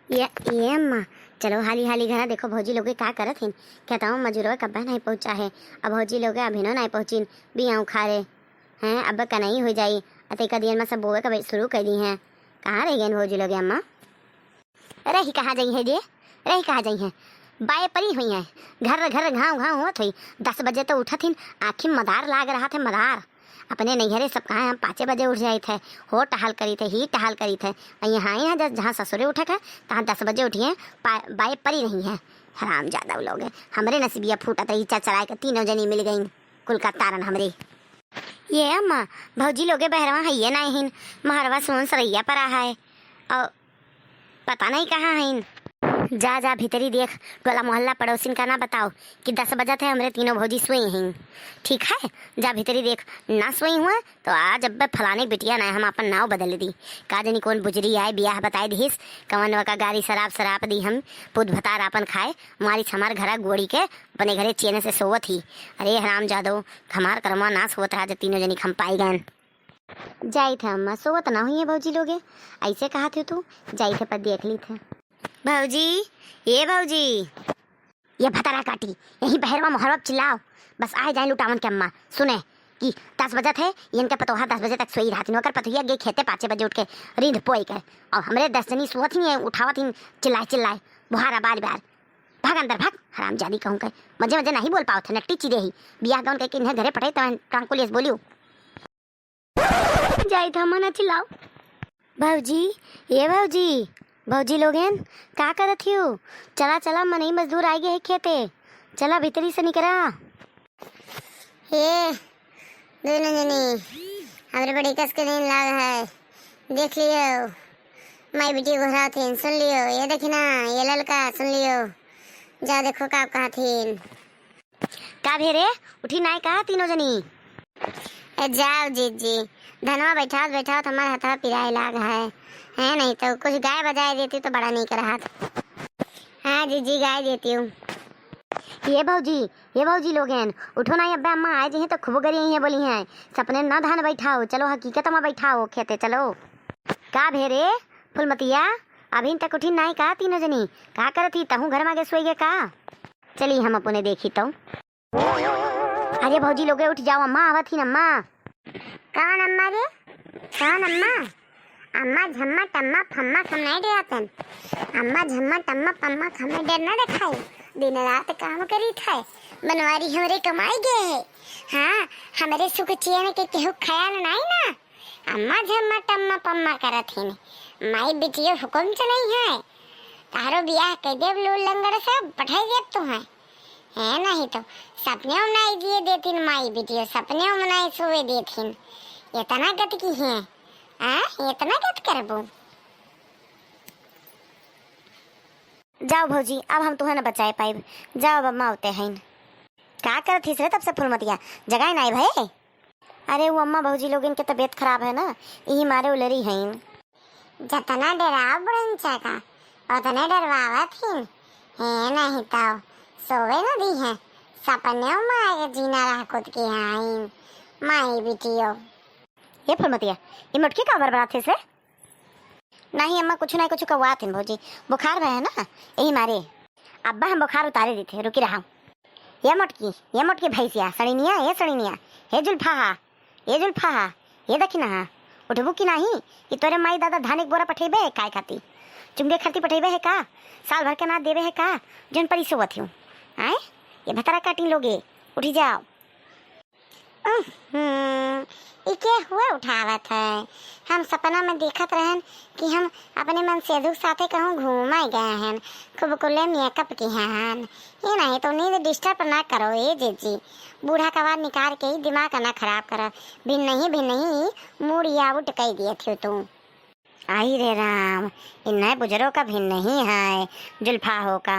ये अम्मा, चलो हाली हाली घरा देखो भौजी लोग का करत हिन। कहता हूँ मजूरवा कब्बा नहीं पहुँचा है, अब भौजी लोग अभिनो नहीं पहुँचिन बियाँ उखाड़े हैं। अब का नहीं हो जाई अत का दिन में सब बोए का शुरू कर दी हैं। कहाँ रह गए भौजी लोग अम्मा? रही कहाँ जाई है जे, रही कहाँ जाई है? बाए परी हुई है, घर घर घाव घाव हुआ थी। 10 बजे तो उठा थी, आँखी मदार लाग रहा थे मदार। अपने नैहरे सब कहाँ हम 5 बजे उठ जाए थे, हो टहाल करी थे ही टहाल करी थे। यहाँ ही है जहाँ ससुरे उठा है तहाँ 10 बजे उठिए, बाए परी नहीं है। हराम ज्यादा लोग है। हमारे नसीबिया फूटा था ईचा चलाए के तीनों जनी मिल गई कुल का तारन हमरे। ये अम्मा भौजी लोगे बहरवा है ये नहीं हिन, महरवा सोन सरैया पर आ है और पता नहीं कहाँ है। जा जा भीतरी देख, टोला मोहल्ला पड़ोसिन का ना बताओ कि 10 बजे थे हमरे तीनों भौजी सोई हैं। ठीक है, जा भीतरी देख। ना सोई हुआ तो आज अब फलाने बिटिया ना हम अपन नाव बदल दी। का जनी कौन बुजरी आए बियाह बताए दीस, कवन का गाड़ी शराब दी हम पुत भतार अपन खाए मारी हमार घरा गोड़ी के अपने घरे चेने से सोवत ही। अरे हराम जादो, हमार कर्मा ना सोवत है जब तीनों जनी हम पाई गए। जाई थे अम्मा, सोवत ना हुई है भौजी लोगे, ऐसे कहा थे तू? जाई थे पर देख ली थे भौजी। ये भौजी, ये भतरा काटी यही बहरवा मोहरवा चिल्लाओ, बस आए जाए लुटावन के अम्मा सुने कि 10 बजे थे इनके पतोहा 10 बजे तक सोई रहा थी। नौकर पतोहिया गए खेते 5 बजे उठ के रींद पोई के, और हमरे 10 जनी सुवत ही उठावत ही चिल्लाए बुहारा बार बार। भाग अंदर भाग, हराम जादी कहूँ के मजे मजे नहीं बोल पाओ थे, नट्टी चिरे ही बियाह गौन के इन्हें घरे पटाई तो ट्रांकुलियस बोलियो जाई था मना चिल्लाओ। भौजी, ये भौजी, भौजी लोगन का करत हो? चला चला मनई मजदूर आ गए है खेते, चला भीतरी से निकला। ये दोनों जनी हमारे बड़ी कस के दिन लाग है, देख लियो। माई बेटी घोरा थी सुन लियो, ये देखना ये ललका सुन लियो, जा देखो का कहा थी। का भेरे उठी नाय कहा तीनों जनी? जाओ जीजी, धनवा बैठा हमारे हाथा पिराए लाग है नहीं तो कुछ गाय बजाए देती तो बड़ा नहीं कर रहा था। हाँ जीजी गाय देती हूँ। ये भौजी लोगन उठो ना, अब्बा अम्मा आए जी तो खूब गरी है बोली हैं सपने ना धान बैठाओ, चलो हकीकत में बैठाओ खेते चलो। का भेरे फुलमतिया अभी तक उठी नहीं का तीनों जनी? का करती तहूँ घर मागे सोई गे का? चली हम अपने देखी तो। अरे भौजी लोगे उठ जाओ, अम्मा आवत ही अम्मा। कौन अम्मा रे? कौन अम्मा? अम्मा झम्मा टम्मा फम्मा खम नहीं डरातन। अम्मा झम्मा टम्मा पम्मा खमे डर न रखाई, दिन रात काम करी था, बनवारी हमरे कमाई गए है। हाँ हमारे सुख चैन के केहू ख्याल नहीं ना। अम्मा झम्मा टम्मा पम्मा करत हिन, माई बिटियो हुकुम चलाई है, तारो बियाह कर देव लूल लंगड़ सब पठाई देव तो है नहीं तो सपने में नहीं दिए देतीन माई बिटियो, सपने में नहीं सोए देतीन। इतना गत की है इतना गत करबो। जाओ भौजी, अब हम तुम्हें न बचाए पाइब, जाओ अब अम्मा होते हैं। का करत हिस रे तब से फुलमतिया, जगाए नहीं भय? अरे वो अम्मा भौजी लोग इनके तबीयत खराब है ना, यही मारे उलरी हैं। जतना डराव बुढ़नचा का उतने डरवावत हिन है नहीं तो सोवे न दी है, सपने में आगे जीना रहा खुद के आइन माई बिटियो। ये फुलमतिया ये मुटकी का बरबरात हिस रे? नहीं अम्मा कुछ ना कुछ कवा थे भौजी, बुखार में है ना यही मारे। अब्बा हम बुखार उतारे दी थे, रुकी रहा। ये मोटकी भैंसिया सड़ीनिया, ये सड़ीनिया हे जुल्फा ये देखी ना उठबू की नहीं कि तोरे माई दादा धान एक बोरा पठेबे काय खाती, चुंगे खाती पठेबे है का, साल भर के ना देवे है का जन परी सोवत हूँ आए? ये भतरा काटी लोगे, उठी जाओ। इके हुआ उठावत है, हम सपना में देखत रहन कि हम अपने मन सेधु साथे कहूँ घूमा गए हैं, खूब कुल्ले मेकअप की हैं। ये नहीं तो नींद डिस्टर्ब ना करो ये जीजी, बूढ़ा कवार निकाल के ही दिमाग ना खराब करो। भी नहीं मूड आउट कह दिए थे तुम। आई रे राम, इन बुजरों का भी नहीं है, जुल्फा हो का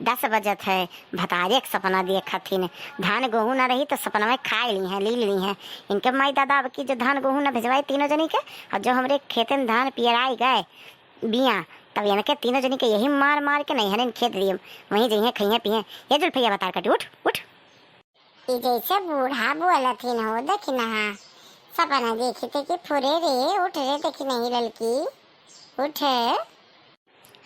10 बजत है, भतारे एक सपना देखत थी, धान गेहूँ न रही तो सपना में खा ली हैं ली हैं इनके माई दादा। अब की जो धान गेहूँ न भिजवाई तीनों जनी के, और जो हमरे खेते में धान पियराई गए बिया, तब इनके तीनों जनी के यही मार के नहीं है खेत दिए वहीं जइए खाइए पिए। ये जुल्फैया बता कटी उठ उठ। जैसे बूढ़ा बोला थी न हो देखी ना, सपना देखी थे कि फुरे रे उठ रे, देखी नहीं लड़की उठ।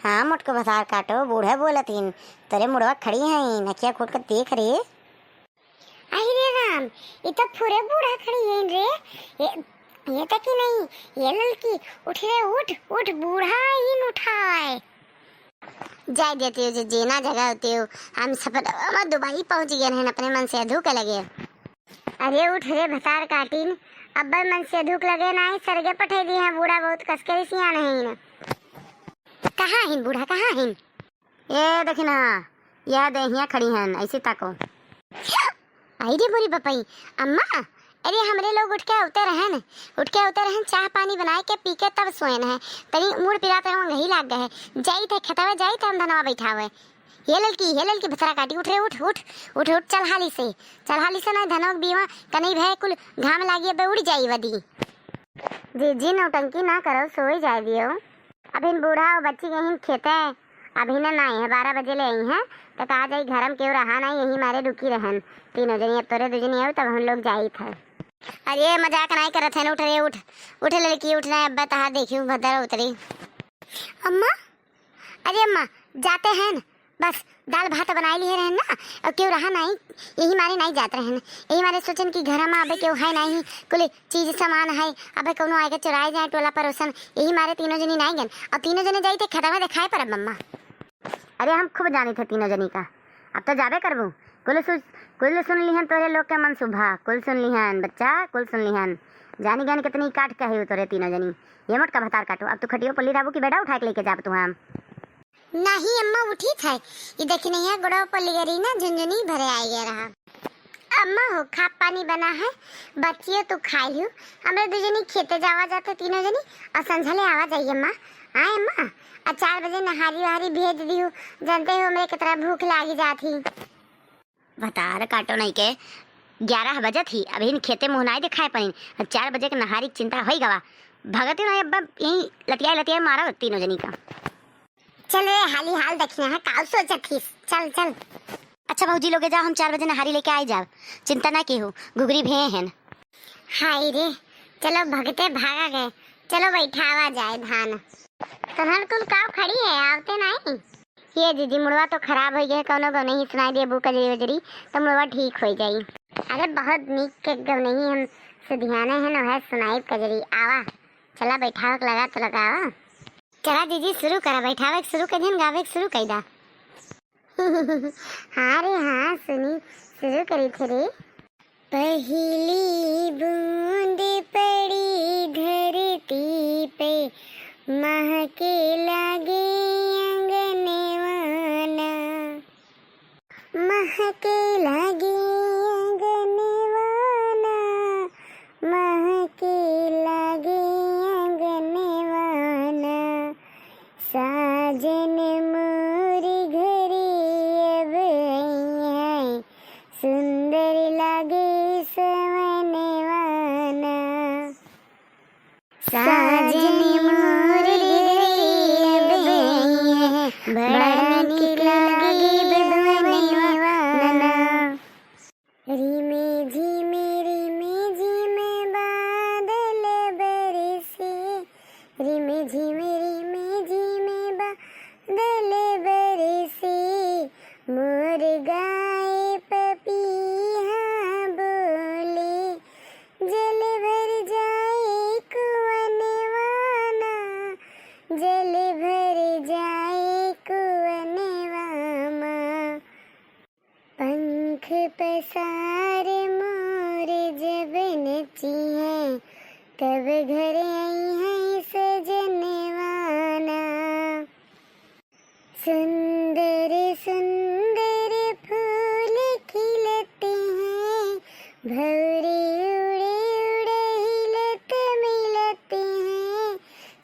हाँ मोटको भसार काटो बूढ़ा बोलत हिन तोरे मुड़वा खड़ी है नकिया खोल कर देख रे। अरे राम, ये तो पूरे बूढ़ा खड़ी है रे। ये तक ही नहीं, ये लड़की उठ रे, उठ उठ, बूढ़ा ही न उठाए। जाय देती हो जेना जगह होती हो, हम सफर हम दुबई पहुंच गए हैं, अपने मन से अधूक लगे। अरे उठ रे भसार काटिन, अब्बा मन से धूक लगे ना ही सरगे पठे दी है, बूढ़ा बहुत कसके सिया नहीं न। कहाँ हिन बूढ़ा कहाँ हिन? ये देखी ना यह देहिया खड़ी हैं ऐसी ताको। आई रे बोरी बपई, अम्मा अरे हमरे लोग उठ के उतर रहन चाह पानी बनाए के पी के तब सोएन है, तनी मुड़ पिराते हम घही लाग गए, जाई थे खतवा जाई थे हम धनवा बैठावे। ये लड़की भसरा काटी, उठ रे उठ उठ उठ उठ, चल हाली से ना धनवा बीवा कनई भय कुल घाम लागी बे उड़ जाई वदी। जी नौटंकी ना करो, सोई जाए दियो। अभी बूढ़ा और बच्ची गई खेते, अभी ना नहीं है 12 बजे ले आई हैं, तो कहा जाई घरम क्यों रहा नहीं, यही मारे रुकी रहन तीनों जनी। अब तोरे 2 जनी आयो तब हम लोग जाई थे। अरे मजाक नहीं करत है, उठ रे उठ लड़की उठना है, अब्बा तहा देखियो भदर उतरी। अम्मा अरे अम्मा जाते हैं बस, दाल भात बनाई लिए रहन ना, और क्यों रहा नहीं, यही मारे नहीं जाते रहन, यही मारे सोचन कि घर में अबे क्यों है नहीं कुल चीज सामान है, अबे कोनो आके चुराए जाए टोला परोसन, यही मारे तीनों जनी नहीं गन, और तीनों जने जाई थे खतवा दिखाए पर मम्मा। अरे हम खूब जानी थे तीनों जनी का, अब तो जाबे करबू। कुल सुन लिहन तोरे लोग के मन सुभा, कुल सुन लिहन बच्चा, कुल सुन लिहन जानी जानी कितनी काट कहे तोरे तीनों जनी। ये मोट का भतार काटो, अब तू खटियो पल्ली राबू की बेटा उठा के लेके जाब तू। हम नहीं अम्मा उठी थे, ये देखी नहीं है गुड़ो पल्ली गरी ना झुंझुनी भरे आई गया रहा। अम्मा हो खा पानी बना है, बच्चियों तो खाई लियो, हमरे 2 जनी खेते जावा जाते तीनों जनी, और संझले आवा जाइए अम्मा। आए अम्मा, और 4 बजे नहारी वहारी भेज दी हो, जानते हो मेरे कितना भूख लागी जाती। भतार काटो नहीं के 11 बजे थी, अभी इन खेते मुहनाई दिखाए पड़ी, 4 बजे के नहारी चिंता हो गवा भगत नहीं अब्बा यही लतिया मारा तीनों जनी का। चल रे हाली हाल देखना है, काल सोचा थी, चल चल। अच्छा भौजी लोगे जाओ, हम 4 बजे नहारी लेके आई जाओ, चिंता ना की हो, घुघरी भे हैं। हाय रे चलो भगते भागा गए, चलो बैठावा जाए धान। तहन कुल काव खड़ी है आवते नहीं। ये जीजी मुड़वा तो खराब हो गए, कोनो गौ नहीं सुनाई दे बू कजरी वजरी, तो मुड़वा ठीक हो जाई। अरे बहुत नीक के गौ नहीं हम से ध्यान है न है सुनाई कजरी। आवा चला बैठावक लगा तो लगावा, चला जीजी शुरू करा, बैठावे शुरू कर दिन, गावे शुरू कर दा। हाँ रे हाँ सुनी शुरू करी थे रे। पहली बूंद पड़ी धरती पे, महके लगे अंगनवाना, महके लगे अंगनवाना, महके लगे अंगनवाना, साजन मोर घरे अब आई है, सुंदर लगे सवनवाना, साजन मोर घरे अब आई है, बड़ा निक लगे बधवनवाना। रिमे झिमे बादल बरसे, रिमे झिमे बादल बरसे, मोर गाय पपीहा बोले, जल भर जाए कुअनवाना, जल भर जाए कुअनवामा, पंख पसार मोर जब नची है, तब घर आई है सजनवाना, सुंदर सुंदर फूल खिलते हैं, भौरे उड़े उड़े हिलत मिलते हैं,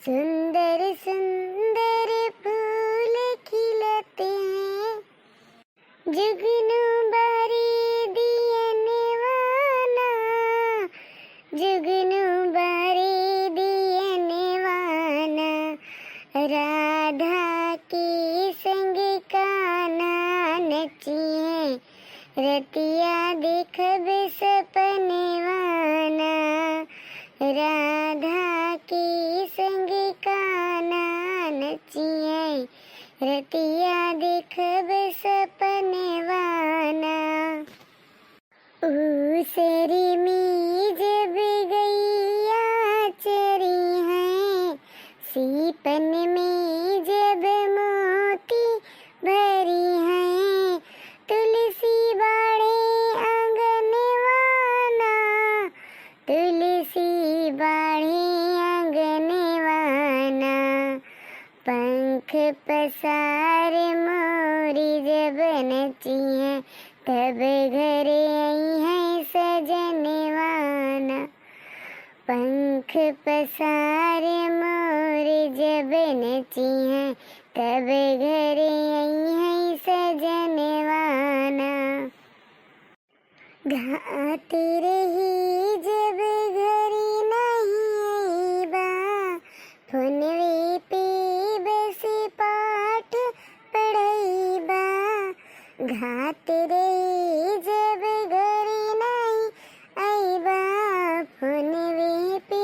सुंदर सुंदर फूल खिलते हैं, जुगनू बारी दियनवाना, जुगनू बारी दियनवाना, राधा के संग कान्हा नची है, रतिया देखब सपनवाना, राधा के संग कान्हा नची है, रतिया देखब सपनवाना। ऊसरी में जब गैया चरी हैं, सीपन में जब मोती भरी हैं, तुलसी बाड़े आंगनवाना, तुलसी बाड़े आंगनवाना। पंख पसार मोरी जब नची हैं, तब घरे आई है सजनवाना। पंख पसार मोरी जब नची हैं, तब घरे आई है सजनवाना। घात रही जब घरे नहीं आईबा, फोनवे पे बस पाठ पढ़ाईबा। घात रही जब घरे नहीं आईबा, फोनवे पे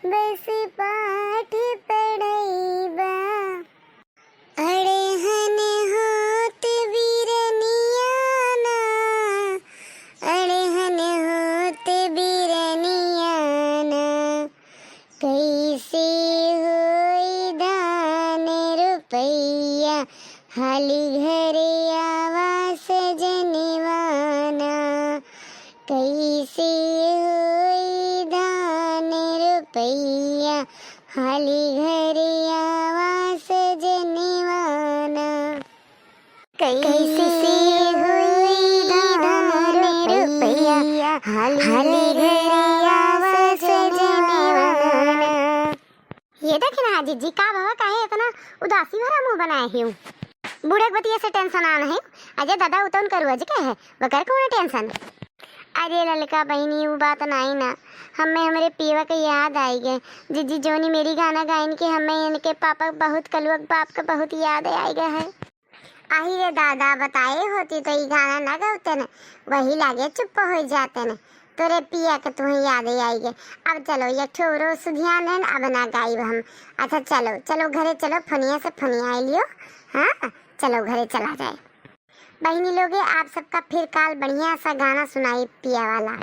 बस पाठ पढ़ाईबा। अड़हन होत बिरनियाना, अड़हन होत बिरनियाना। कैसे होई धान रुपैया, हाली घरे आवा सजनवाना। कैसे होई धान रुपैया, हाली घरे आवा सजनवाना। कैसे होई धान रुपैया, हाली घरे आवा सजनवाना। ये देखे ना हाजी जी, का बाबा काहे इतना उदासी भरा मुंह बनाए हूँ। बूढ़े बतिया से टेंशन आना है। अजय दादा उतन करू अज के है वकर कौन टेंशन। अरे ललका बहनी वो बात नहीं ना, हमें हमारे पीवा के याद आई गए। जीजी जोनी मेरी गाना गायन के हमें इनके पापा बहुत कलुअक बाप का बहुत याद आई गया है। आही रे दादा बताए होती तो ये गाना ना गाते न, वही लागे चुप हो जाते न। तोरे पिया के तुम्हें याद आई गए। अब चलो ये ठोरो सुधियान है, अब ना गाइब हम। अच्छा चलो चलो घरे चलो, फनिया से फनिया आई लियो। हाँ चलो घरे चला जाए। बहनी लोगे आप सबका फिर काल बढ़िया सा गाना सुनाई पिया वाला।